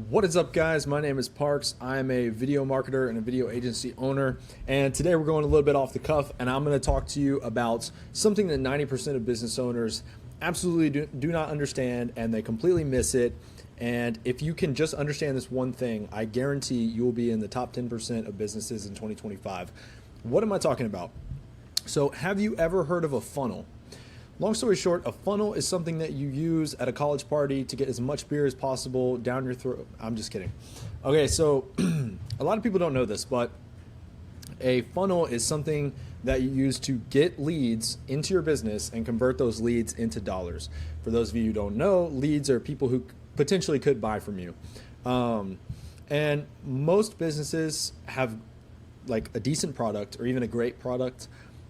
What is up, guys? My name is Parks. I am a video marketer and a video agency owner. And today we're going a little bit off the cuff, and I'm going to talk to you about something that 90% of business owners absolutely do not understand, and they completely miss it. And if you can just understand this one thing, I guarantee you will be in the top 10% of businesses in 2025. What am I talking about? So, have you ever heard of a funnel? Long story short, a funnel is something that you use at a college party to get as much beer as possible down your throat. I'm just kidding. Okay, so a lot of people don't know this, but a funnel is something that you use to get leads into your business and convert those leads into dollars. For those of you who don't know, leads are people who potentially could buy from you. And most businesses have like a decent product or even a great product.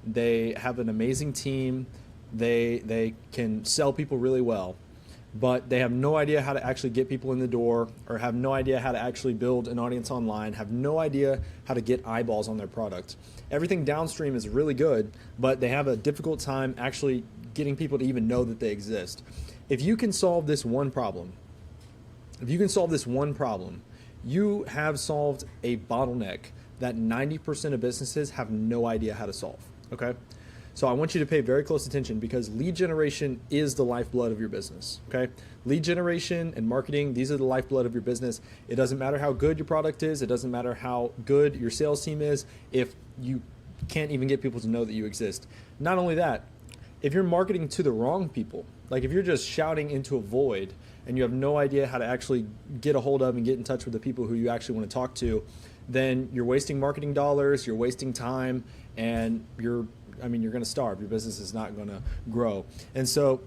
They have an amazing team. They can sell people really well, but they have no idea how to actually get people in the door, or have no idea how to actually build an audience online, have no idea how to get eyeballs on their product. Everything downstream is really good, but they have a difficult time actually getting people to even know that they exist. If you can solve this one problem, you have solved a bottleneck that 90% of businesses have no idea how to solve, okay? So I want you to pay very close attention, because lead generation is the lifeblood of your business, okay? Lead generation and marketing, these are the lifeblood of your business. It doesn't matter how good your product is. It doesn't matter how good your sales team is if you can't even get people to know that you exist. Not only that, if you're marketing to the wrong people, like if you're just shouting into a void and you have no idea how to actually get a hold of and get in touch with the people who you actually want to talk to, then you're wasting marketing dollars, you're wasting time, and you're going to starve. Your business is not going to grow. And so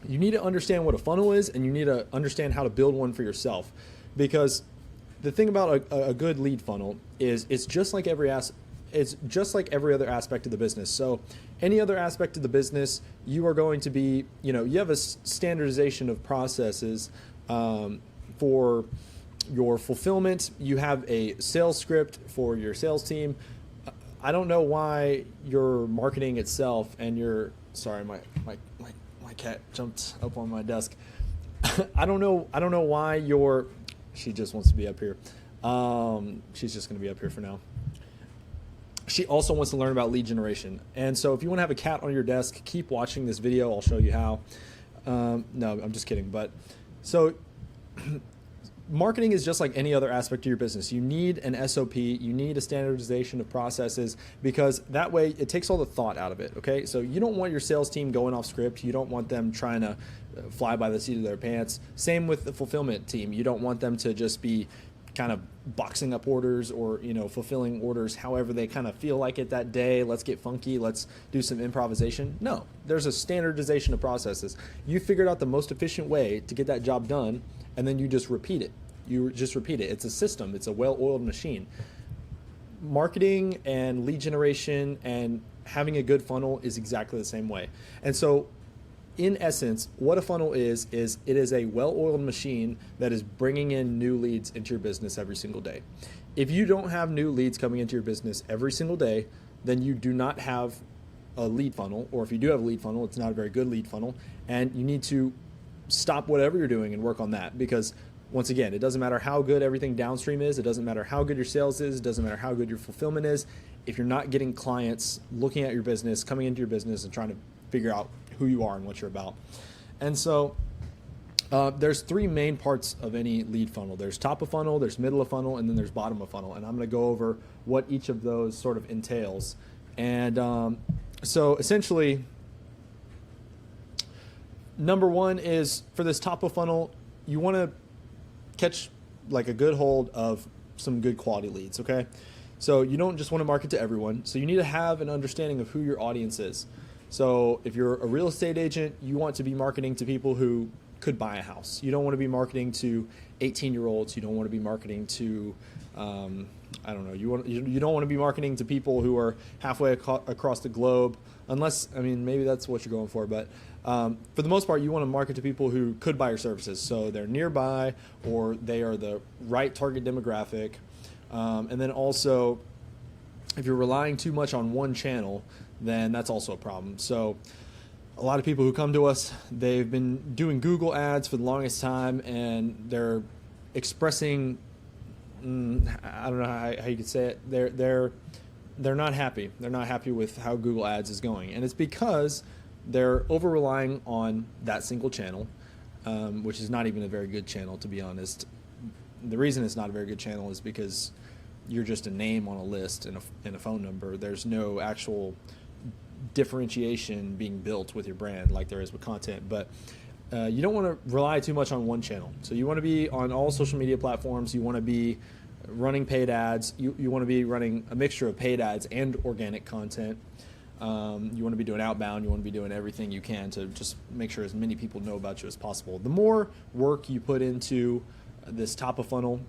you need to understand what a funnel is, and you need to understand how to build one for yourself. Because the thing about a good lead funnel is it's just like every other aspect of the business. So any other aspect of the business, you are going to be, you have a standardization of processes for your fulfillment. You have a sales script for your sales team. I don't know why your marketing itself and your, sorry, my cat jumped up on my desk. I don't know why she just wants to be up here. She's just going to be up here for now. She also wants to learn about lead generation. And so if you want to have a cat on your desk, keep watching this video. I'll show you how. No, I'm just kidding. But so marketing is just like any other aspect of your business. You need an SOP, you need a standardization of processes, because that way it takes all the thought out of it, okay? So you don't want your sales team going off script. You don't want them trying to fly by the seat of their pants. Same with the fulfillment team. You don't want them to just be kind of boxing up orders or, fulfilling orders however they kind of feel like it that day. Let's get funky. Let's do some improvisation. No, there's a standardization of processes. You figured out the most efficient way to get that job done, and then you just repeat it. It's a system. It's a well-oiled machine. Marketing and lead generation and having a good funnel is exactly the same way. And so in essence, what a funnel is it is a well-oiled machine that is bringing in new leads into your business every single day. If you don't have new leads coming into your business every single day, then you do not have a lead funnel. Or if you do have a lead funnel, it's not a very good lead funnel, and you need to stop whatever you're doing and work on that. Because once again, it doesn't matter how good everything downstream is. It doesn't matter how good your sales is. It doesn't matter how good your fulfillment is. If you're not getting clients looking at your business, coming into your business and trying to figure out who you are and what you're about. And so there's three main parts of any lead funnel. There's top of funnel, there's middle of funnel, and then there's bottom of funnel. And I'm going to go over what each of those sort of entails. And so essentially, number one is, for this top of funnel, you want to catch like a good hold of some good quality leads, okay? So you don't just want to market to everyone. So you need to have an understanding of who your audience is. So if you're a real estate agent, you want to be marketing to people who could buy a house. You don't want to be marketing to 18-year-olds. You don't want to be marketing to, you don't want to be marketing to people who are halfway across the globe, unless, maybe that's what you're going for. But for the most part, you want to market to people who could buy your services. So they're nearby, or they are the right target demographic. And then also, if you're relying too much on one channel, then that's also a problem. So a lot of people who come to us, they've been doing Google ads for the longest time, and they're expressing, I don't know how you could say it. They're not happy. They're not happy with how Google Ads is going, and it's because they're over relying on that single channel, which is not even a very good channel, to be honest. The reason it's not a very good channel is because you're just a name on a list and a phone number. There's no actual differentiation being built with your brand like there is with content. But you don't want to rely too much on one channel. So you want to be on all social media platforms. You want to be running paid ads. You want to be running a mixture of paid ads and organic content. You want to be doing outbound. You want to be doing everything you can to just make sure as many people know about you as possible. The more work you put into this top of funnel,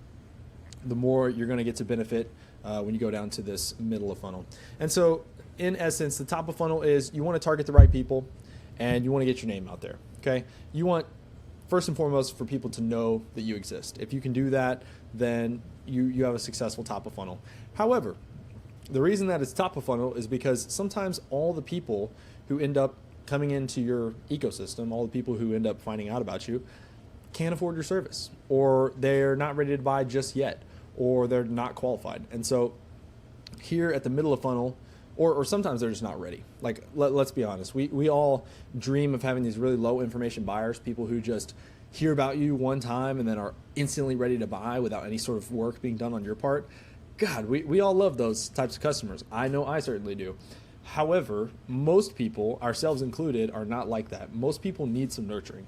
the more you're going to get to benefit when you go down to this middle of funnel. And so in essence, the top of funnel is you want to target the right people and you want to get your name out there. Okay. You want, first and foremost, for people to know that you exist. If you can do that, then you have a successful top of funnel. However, the reason that it's top of funnel is because sometimes all the people who end up coming into your ecosystem, all the people who end up finding out about you, can't afford your service, or they're not ready to buy just yet, or they're not qualified. And so here at the middle of funnel, or sometimes they're just not ready. Like, let's be honest. We all dream of having these really low information buyers, people who just hear about you one time and then are instantly ready to buy without any sort of work being done on your part. God, we all love those types of customers. I know I certainly do. However, most people, ourselves included, are not like that. Most people need some nurturing.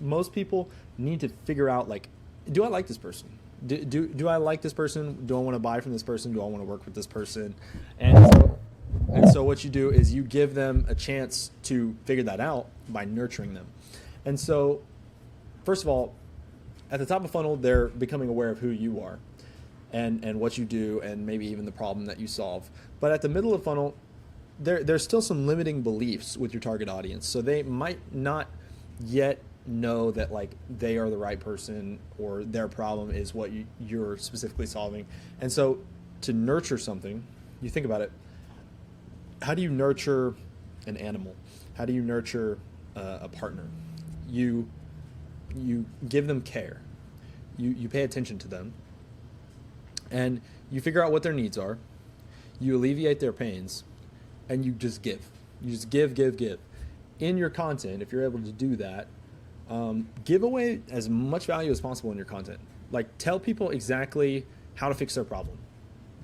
Most people need to figure out, like, do I like this person? Do I like this person? Do I want to buy from this person? Do I want to work with this person? And so what you do is you give them a chance to figure that out by nurturing them. And so, first of all, at the top of funnel, they're becoming aware of who you are and what you do and maybe even the problem that you solve. But at the middle of funnel, there's still some limiting beliefs with your target audience. So they might not yet know that, like, they are the right person or their problem is what you're specifically solving. And so to nurture something, you think about it, how do you nurture an animal? How do you nurture a partner? You give them care. You pay attention to them. And you figure out what their needs are. You alleviate their pains. And you just give. You just give. In your content, if you're able to do that, give away as much value as possible in your content. Like, tell people exactly how to fix their problem.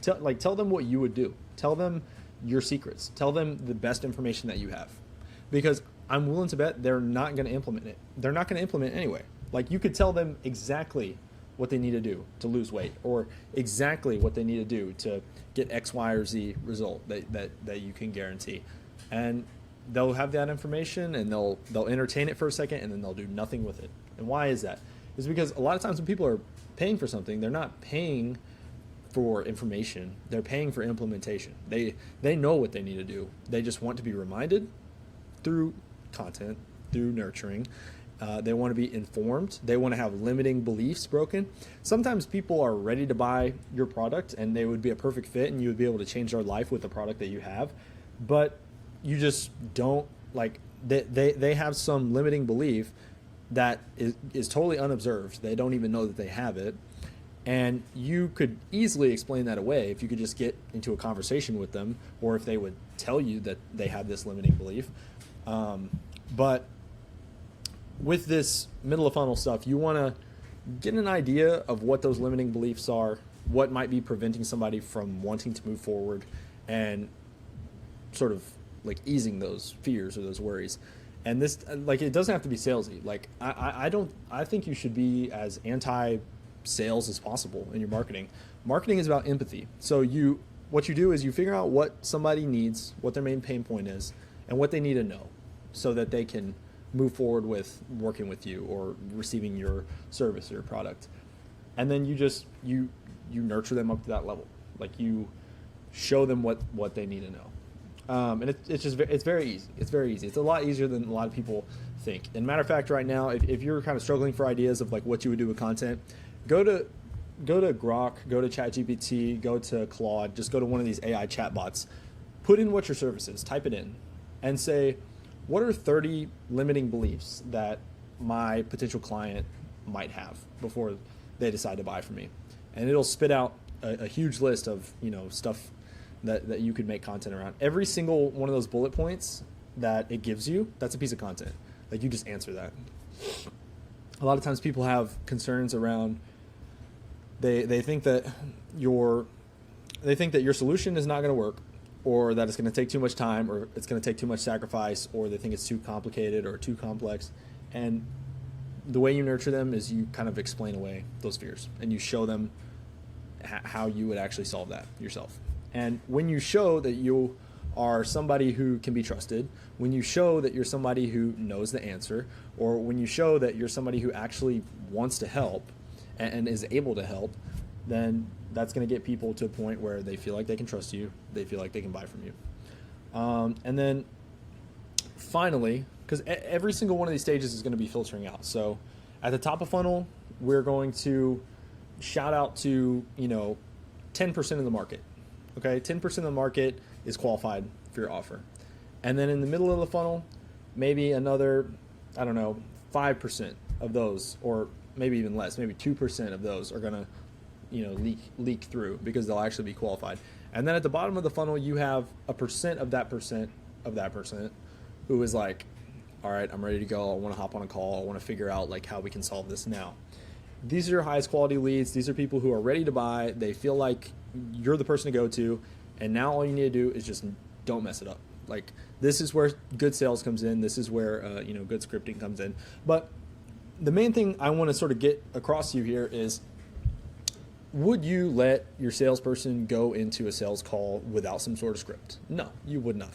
Tell them what you would do. Tell them your secrets. Tell them the best information that you have. Because I'm willing to bet they're not going to implement it. They're not going to implement it anyway. Like, you could tell them exactly what they need to do to lose weight, or exactly what they need to do to get X, Y, or Z result that you can guarantee. And they'll have that information and they'll entertain it for a second and then they'll do nothing with it. And why is that? It's because a lot of times when people are paying for something, they're not paying for information. They're paying for implementation. They know what they need to do. They just want to be reminded through content, through nurturing. They want to be informed. They want to have limiting beliefs broken. Sometimes people are ready to buy your product and they would be a perfect fit and you would be able to change their life with the product that you have. But you just don't, like, they have some limiting belief that is totally unobserved. They don't even know that they have it. And you could easily explain that away if you could just get into a conversation with them, or if they would tell you that they have this limiting belief. But with this middle of funnel stuff, you want to get an idea of what those limiting beliefs are, what might be preventing somebody from wanting to move forward, and sort of like easing those fears or those worries. And this, like, it doesn't have to be salesy. Like, I think you should be as anti-sales as possible in your marketing. Marketing is about empathy. So what you do is you figure out what somebody needs, what their main pain point is, and what they need to know so that they can move forward with working with you or receiving your service or your product. And then you nurture them up to that level. Like, you show them what they need to know. And it's very easy. It's very easy. It's a lot easier than a lot of people think. And matter of fact, right now, if you're kind of struggling for ideas of like what you would do with content, go to Grok, go to ChatGPT, go to Claude, just go to one of these AI chatbots, put in what your service is, type it in, and say, what are 30 limiting beliefs that my potential client might have before they decide to buy from me. And it'll spit out a huge list of, stuff that you could make content around. Every single one of those bullet points that it gives you, that's a piece of content. Like, you just answer that. A lot of times people have concerns around, they think that your solution is not going to work, or that it's going to take too much time, or it's going to take too much sacrifice, or they think it's too complicated or too complex. And the way you nurture them is you kind of explain away those fears, and you show them how you would actually solve that yourself. And when you show that you are somebody who can be trusted, when you show that you're somebody who knows the answer, or when you show that you're somebody who actually wants to help and is able to help, then that's going to get people to a point where they feel like they can trust you, they feel like they can buy from you. And then finally, because every single one of these stages is going to be filtering out. So at the top of funnel, we're going to shout out to, 10% of the market. Okay, 10% of the market is qualified for your offer. And then in the middle of the funnel, maybe another, 5% of those, or maybe even less, maybe 2% of those are going to, leak through because they'll actually be qualified. And then at the bottom of the funnel, you have a percent of that percent who is like, all right, I'm ready to go. I want to hop on a call. I want to figure out like how we can solve this now. These are your highest quality leads. These are people who are ready to buy. They feel like you're the person to go to. And now all you need to do is just don't mess it up. Like, this is where good sales comes in. This is where, good scripting comes in. But the main thing I want to sort of get across to you here is, would you let your salesperson go into a sales call without some sort of script? No, you would not.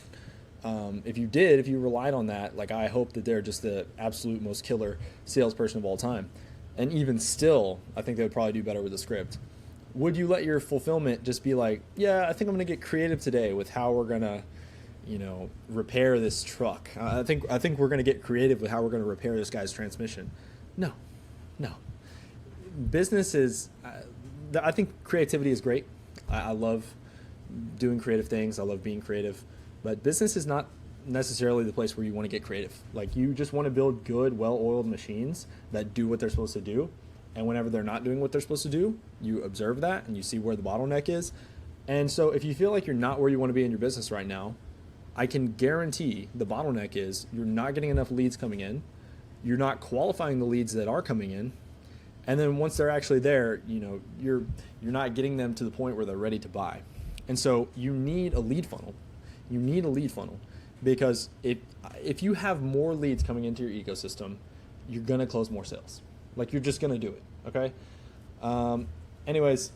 If you did, if you relied on that, like, I hope that they're just the absolute most killer salesperson of all time. And even still, I think they would probably do better with a script. Would you let your fulfillment just be like, yeah, I think I'm going to get creative today with how we're going to, repair this truck. I think we're going to get creative with how we're going to repair this guy's transmission. No. Business is, I think creativity is great. I love doing creative things. I love being creative. But business is not necessarily the place where you want to get creative. Like, you just want to build good, well-oiled machines that do what they're supposed to do. And whenever they're not doing what they're supposed to do, you observe that and you see where the bottleneck is. And so if you feel like you're not where you want to be in your business right now, I can guarantee the bottleneck is you're not getting enough leads coming in. You're not qualifying the leads that are coming in. And then once they're actually there, you're not getting them to the point where they're ready to buy. And so you need a lead funnel. You need a lead funnel, because if you have more leads coming into your ecosystem, you're going to close more sales. Like, you're just going to do it, okay? Anyways,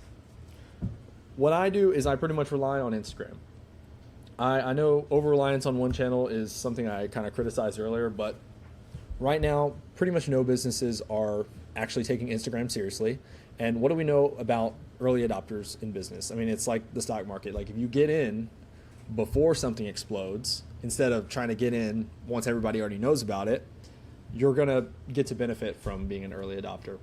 what I do is I pretty much rely on Instagram. I know over-reliance on one channel is something I kind of criticized earlier, but right now, pretty much no businesses are actually taking Instagram seriously. And what do we know about early adopters in business? I mean, it's like the stock market. Like, if you get in before something explodes, instead of trying to get in once everybody already knows about it, you're going to get to benefit from being an early adopter.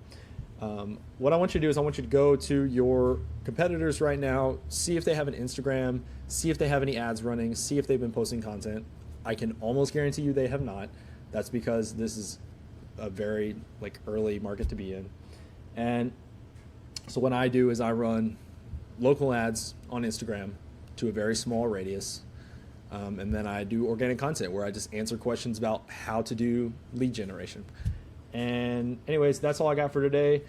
What I want you to do is I want you to go to your competitors right now, see if they have an Instagram, see if they have any ads running, see if they've been posting content. I can almost guarantee you they have not. That's because this is a very early market to be in. And so what I do is I run local ads on Instagram to a very small radius. And then I do organic content where I just answer questions about how to do lead generation. And anyways, that's all I got for today.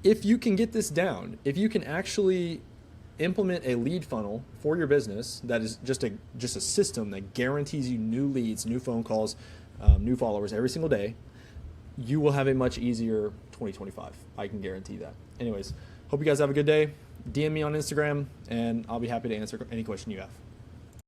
If you can get this down, if you can actually implement a lead funnel for your business that is just a system that guarantees you new leads, new phone calls, new followers every single day, you will have a much easier 2025. I can guarantee that. Anyways, hope you guys have a good day. DM me on Instagram, and I'll be happy to answer any question you have.